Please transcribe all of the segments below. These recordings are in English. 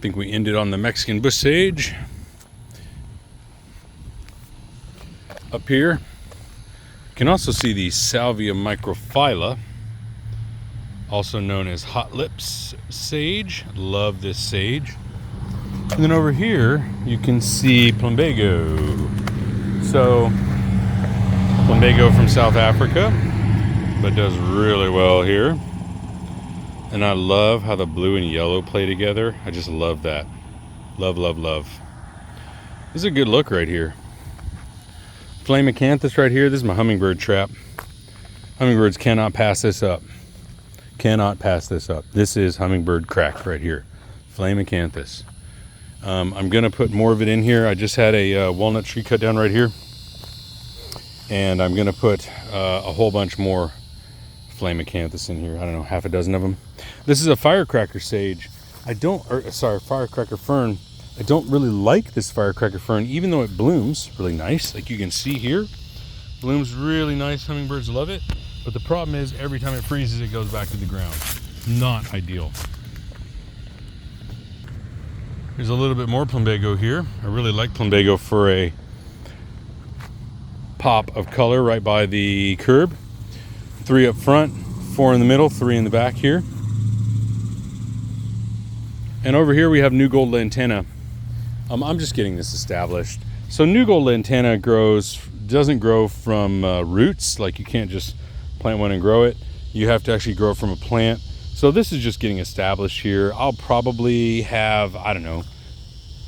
think we ended on the Mexican bush sage. Up here, you can also see the Salvia microphylla, also known as hot lips sage. Love this sage. And then over here, you can see plumbago. So, plumbago from South Africa, but does really well here. And I love how the blue and yellow play together. I just love that. Love, love, love. This is a good look right here. Flame acanthus right here. This is my hummingbird trap. Hummingbirds cannot pass this up. Cannot pass this up. This is hummingbird crack right here. Flame acanthus. I'm gonna put more of it in here. I just had a walnut tree cut down right here, and I'm gonna put a whole bunch more flame acanthus in here. I don't know, half a dozen of them. This is a firecracker sage. Firecracker fern. I don't really like this firecracker fern, even though it blooms really nice. Like you can see here, blooms really nice. Hummingbirds love it. But the problem is every time it freezes, it goes back to the ground. Not ideal. There's a little bit more plumbago here. I really like plumbago for a pop of color right by the curb. 3 up front, 4 in the middle, 3 in the back here. And over here we have new gold lantana. I'm just getting this established. So new gold lantana doesn't grow from roots. Like you can't just plant one and grow it. You have to actually grow it from a plant. So this is just getting established here. I'll probably have, I don't know,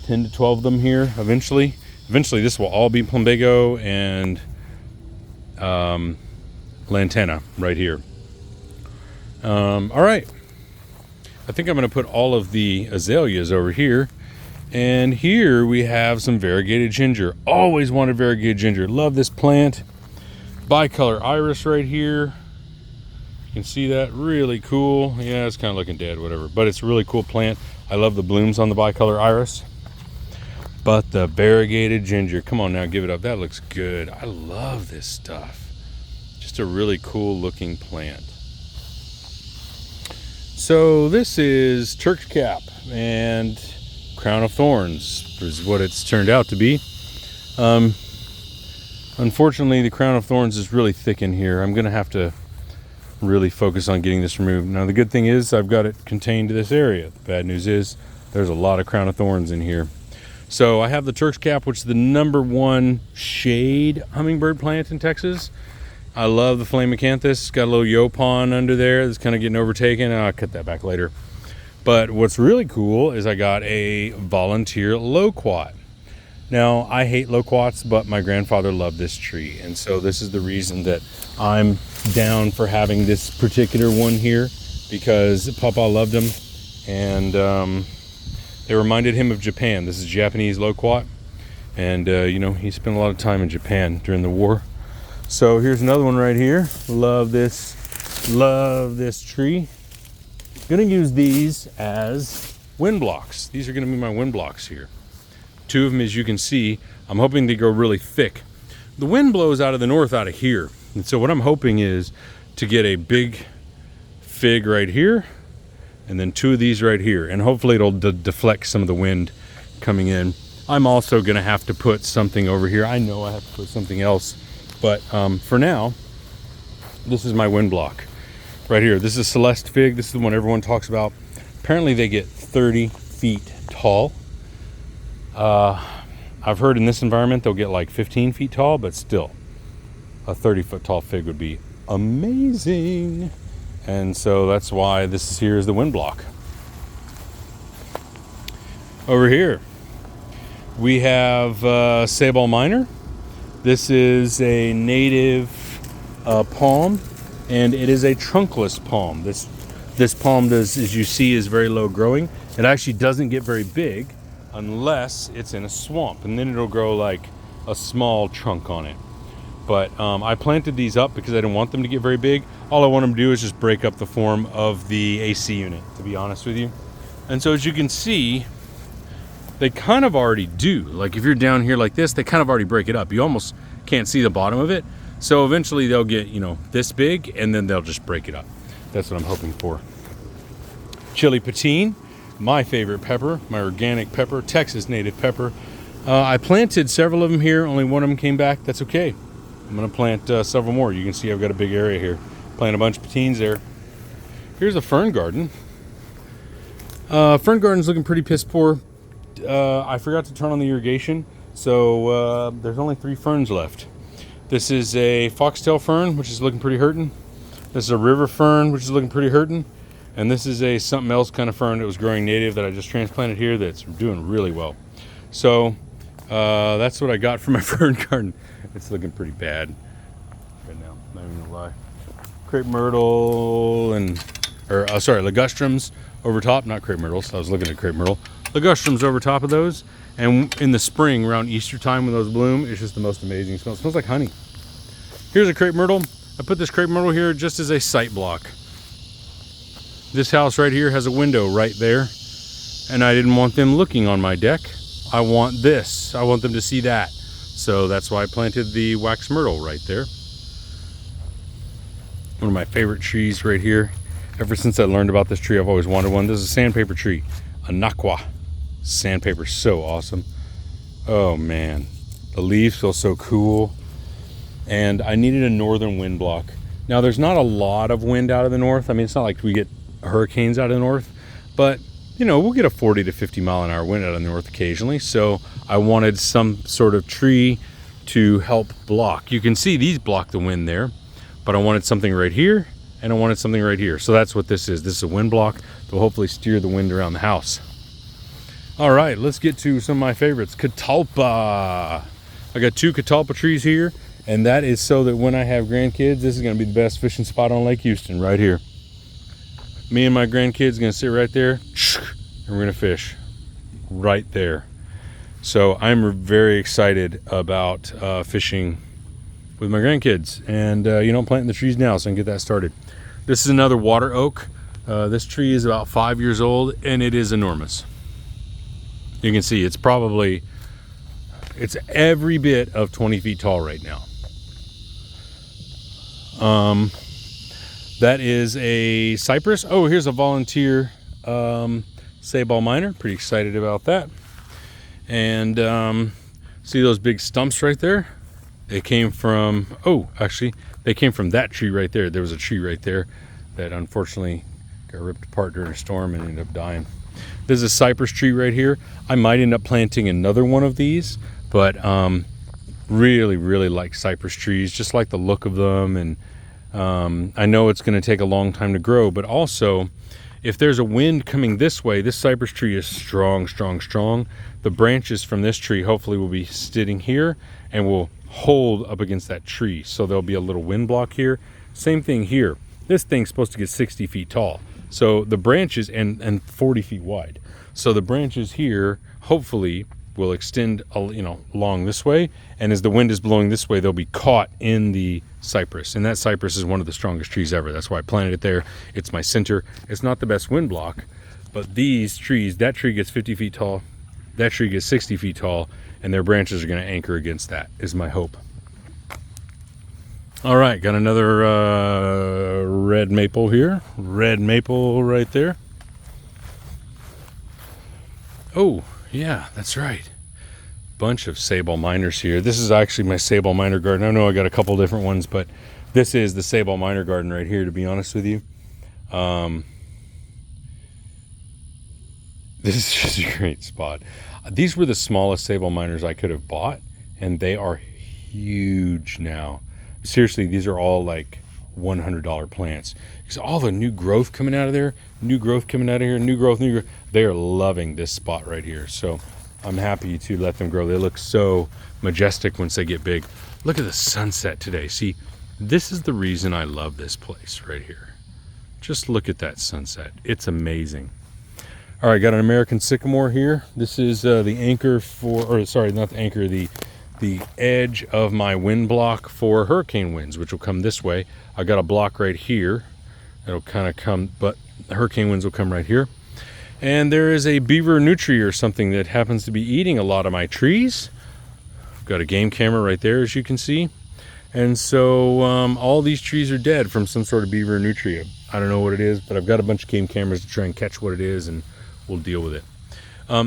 10 to 12 of them here eventually. Eventually this will all be plumbago and lantana right here. All right. I think I'm going to put all of the azaleas over here. And here we have some variegated ginger. Always wanted variegated ginger. Love this plant. Bicolor iris right here. You can see that. Really cool. Yeah, it's kind of looking dead, whatever. But it's a really cool plant. I love the blooms on the bicolor iris. But the variegated ginger. Come on now, give it up. That looks good. I love this stuff. Just a really cool looking plant. So this is Turk's cap and crown of thorns is what it's turned out to be. Unfortunately, the crown of thorns is really thick in here. I'm gonna have to really focus on getting this removed. Now the good thing is I've got it contained to this area. The bad news is there's a lot of crown of thorns in here. So I have the Turk's cap, which is the #1 shade hummingbird plant in Texas. I love the flame acanthus. It's got a little yopon under there that's kind of getting overtaken. I'll cut that back later. But what's really cool is I got a volunteer loquat. Now, I hate loquats, but my grandfather loved this tree. And so this is the reason that I'm down for having this particular one here, because Papa loved them. And they reminded him of Japan. This is Japanese loquat. And, you know, he spent a lot of time in Japan during the war. So here's another one right here. Love this tree. Gonna use these as wind blocks. These are gonna be my wind blocks here. 2 of them, as you can see, I'm hoping they grow really thick. The wind blows out of the north out of here. And so what I'm hoping is to get a big fig right here, and then 2 of these right here. And hopefully it'll deflect some of the wind coming in. I'm also gonna have to put something over here. I know I have to put something else, but for now, this is my wind block. Right here, this is Celeste fig. This is the one everyone talks about. Apparently they get 30 feet tall. I've heard in this environment they'll get like 15 feet tall, but still, a 30-foot tall fig would be amazing. And so that's why this is here is the wind block. Over here, we have Sabal minor. This is a native palm. And it is a trunkless palm. This palm does, as you see, is very low growing. It actually doesn't get very big unless it's in a swamp, and then it'll grow like a small trunk on it. But I planted these up because I didn't want them to get very big. All I want them to do is just break up the form of the AC unit, to be honest with you. And so as you can see, they kind of already do. Like if you're down here like this, they kind of already break it up. You almost can't see the bottom of it. So eventually they'll get, you know, this big, and then they'll just break it up. That's what I'm hoping for. Chili patine. my favorite pepper, my organic pepper, Texas native pepper. I planted several of them here. Only one of them came back. That's okay. I'm going to plant several more. You can see I've got a big area here. Plant a bunch of petines there. Here's a fern garden. Fern garden's looking pretty piss poor. I forgot to turn on the irrigation, so there's only 3 ferns left. This is a foxtail fern, which is looking pretty hurting. This is a river fern, which is looking pretty hurting. And this is a something else kind of fern that was growing native that I just transplanted here that's doing really well. So that's what I got for my fern garden. It's looking pretty bad right now, not even gonna lie. Crepe myrtle ligustrums over top, not crepe myrtles. I was looking at crepe myrtle. Ligustrums over top of those. And in the spring, around Easter time when those bloom, it's just the most amazing smell. It smells like honey. Here's a crepe myrtle. I put this crepe myrtle here just as a sight block. This house right here has a window right there, and I didn't want them looking on my deck. I want this. I want them to see that. So that's why I planted the wax myrtle right there. One of my favorite trees right here. Ever since I learned about this tree, I've always wanted one. This is a sandpaper tree, a nakwa. Sandpaper, so awesome. Oh man, the leaves feel so cool. And I needed a northern wind block. Now there's not a lot of wind out of the north. I mean, it's not like we get hurricanes out of the north, but you know, we'll get a 40 to 50 mile an hour wind out of the north occasionally. So I wanted some sort of tree to help block. You can see these block the wind there, but I wanted something right here and I wanted something right here. So that's what this is. This is a wind block that will hopefully steer the wind around the house. All right, let's get to some of my favorites. Catalpa. I got 2 catalpa trees here, and that is so that when I have grandkids, this is gonna be the best fishing spot on Lake Houston, right here. Me and my grandkids are gonna sit right there, and we're gonna fish right there. So I'm very excited about fishing with my grandkids, and I'm planting the trees now so I can get that started. This is another water oak. This tree is about 5 years old, and it is enormous. You can see it's every bit of 20 feet tall right now. That is a cypress. Oh, here's a volunteer sabal miner. Pretty excited about that. And see those big stumps right there? They came from, they came from that tree right there. There was a tree right there that unfortunately got ripped apart during a storm and ended up dying. There's a cypress tree right here. I might end up planting another one of these, but really, really like cypress trees, just like the look of them. And I know it's going to take a long time to grow, but also if there's a wind coming this way, this cypress tree is strong, strong, strong. The branches from this tree hopefully will be sitting here and will hold up against that tree. So there'll be a little wind block here. Same thing here. This thing's supposed to get 60 feet tall. So the branches and 40 feet wide. So the branches here hopefully will extend, along this way. And as the wind is blowing this way, they'll be caught in the cypress. And that cypress is one of the strongest trees ever. That's why I planted it there. It's my center. It's not the best wind block, but these trees, that tree gets 50 feet tall. That tree gets 60 feet tall, and their branches are going to anchor against that, is my hope. All right, got another red maple here. Red maple right there. Oh, yeah, that's right. Bunch of sabal miners here. This is actually my sabal miner garden. I know I got a couple different ones, but this is the sabal miner garden right here, to be honest with you. This is just a great spot. These were the smallest sabal miners I could have bought, and they are huge now. Seriously, these are all like $100 plants. Because all the new growth coming out of there, new growth coming out of here, new growth. They are loving this spot right here. So I'm happy to let them grow. They look so majestic once they get big. Look at the sunset today. See, this is the reason I love this place right here. Just look at that sunset. It's amazing. All right, got an American sycamore here. This is the anchor not the anchor, the edge of my wind block for hurricane winds, which will come this way. I got a block right here. It'll kind of come, but the hurricane winds will come right here. And there is a beaver nutria or something that happens to be eating a lot of my trees. I've got a game camera right there, as you can see. And so all these trees are dead from some sort of beaver nutria. I don't know what it is, but I've got a bunch of game cameras to try and catch what it is and we'll deal with it.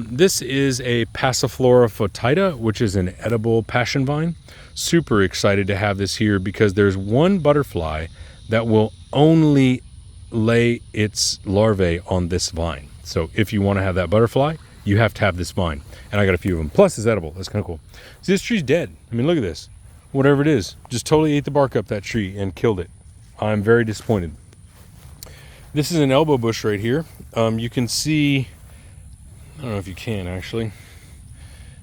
This is a Passiflora foetida, which is an edible passion vine. Super excited to have this here because there's one butterfly that will only lay its larvae on this vine. So if you want to have that butterfly, you have to have this vine. And I got a few of them. Plus it's edible. That's kind of cool. See, this tree's dead. I mean, look at this. Whatever it is, just totally ate the bark up that tree and killed it. I'm very disappointed. This is an elbow bush right here. You can see, I don't know if you can actually.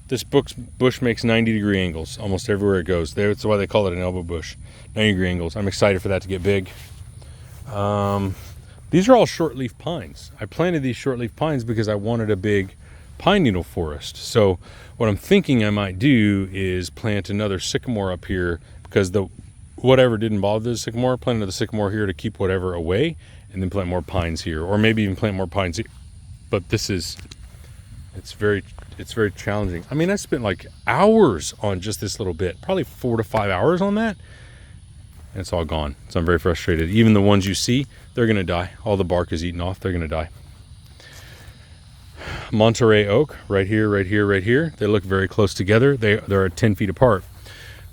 This bush makes 90-degree angles almost everywhere it goes. That's why they call it an elbow bush. 90-degree angles. I'm excited for that to get big. These are all shortleaf pines. I planted these shortleaf pines because I wanted a big pine needle forest. So what I'm thinking I might do is plant another sycamore up here because whatever didn't bother the sycamore, plant another sycamore here to keep whatever away, and then plant more pines here, or maybe even plant more pines here. But it's very challenging. I mean, I spent like hours on just this little bit, probably 4 to 5 hours on that, and it's all gone. So I'm very frustrated. Even the ones you see, they're gonna die. All the bark is eaten off, they're gonna die. Monterey oak, right here, right here, right here. They look very close together. They're 10 feet apart.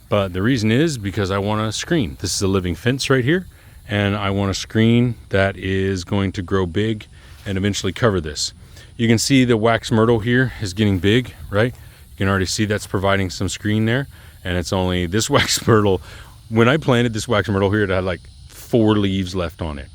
But the reason is because I want a screen. This is a living fence right here, and I want a screen that is going to grow big and eventually cover this. You can see the wax myrtle here is getting big, right? You can already see that's providing some screen there, and it's only this wax myrtle. When I planted this wax myrtle here, it had like 4 leaves left on it.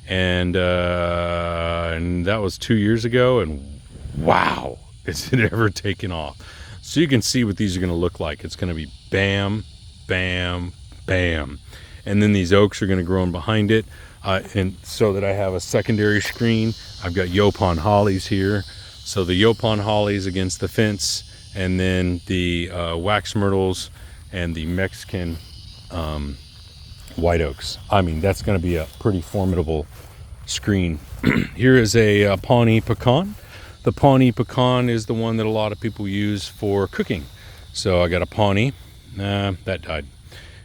And that was 2 years ago, and wow, is it ever taken off. So you can see what these are going to look like. It's going to be bam, bam, bam. And then these oaks are going to grow in behind it. And so that I have a secondary screen. I've got Yopon hollies here. So the Yopon hollies against the fence, and then the wax myrtles and the Mexican white oaks. I mean, that's going to be a pretty formidable screen. Here is a Pawnee pecan. The Pawnee pecan is the one that a lot of people use for cooking. So I got a Pawnee. That died.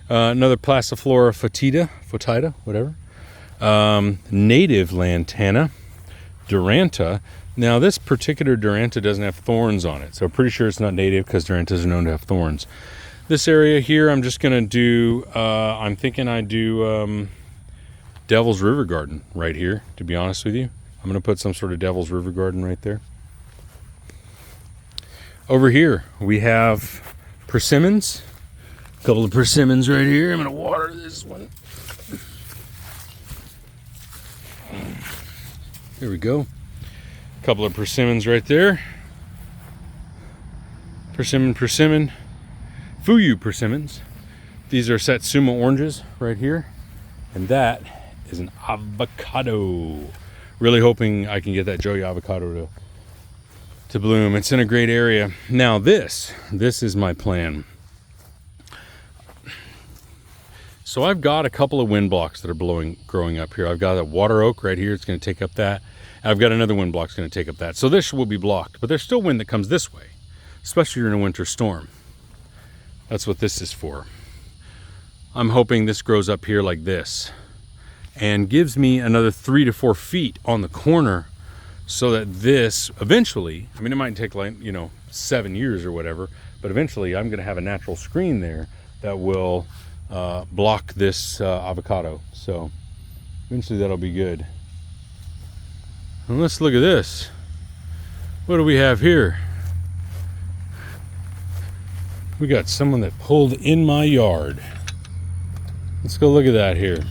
Another Passiflora foetida, whatever. Native lantana, Duranta. Now this particular Duranta doesn't have thorns on it, so I'm pretty sure it's not native because Durantas are known to have thorns. This area here, I'm just gonna do, I'm thinking I do Devil's River Garden right here, to be honest with you. I'm gonna put some sort of Devil's River Garden right there. Over here, we have persimmons. A couple of persimmons right here. I'm gonna water this one. Here we go. A couple of persimmons right there. Persimmon. Fuyu persimmons. These are Satsuma oranges right here. And that is an avocado. Really hoping I can get that Joey avocado to bloom. It's in a great area. Now this is my plan. So I've got a couple of wind blocks that are growing up here. I've got a water oak right here. It's going to take up that. I've got another wind block that's going to take up that. So this will be blocked, but there's still wind that comes this way, especially during a winter storm. That's what this is for. I'm hoping this grows up here like this and gives me another 3 to 4 feet on the corner, so that this eventually, I mean, it might take like, 7 years or whatever, but eventually I'm going to have a natural screen there that will block this avocado. So eventually that'll be good. And let's look at this. What do we have here? We got someone that pulled in my yard. Let's go look at that here.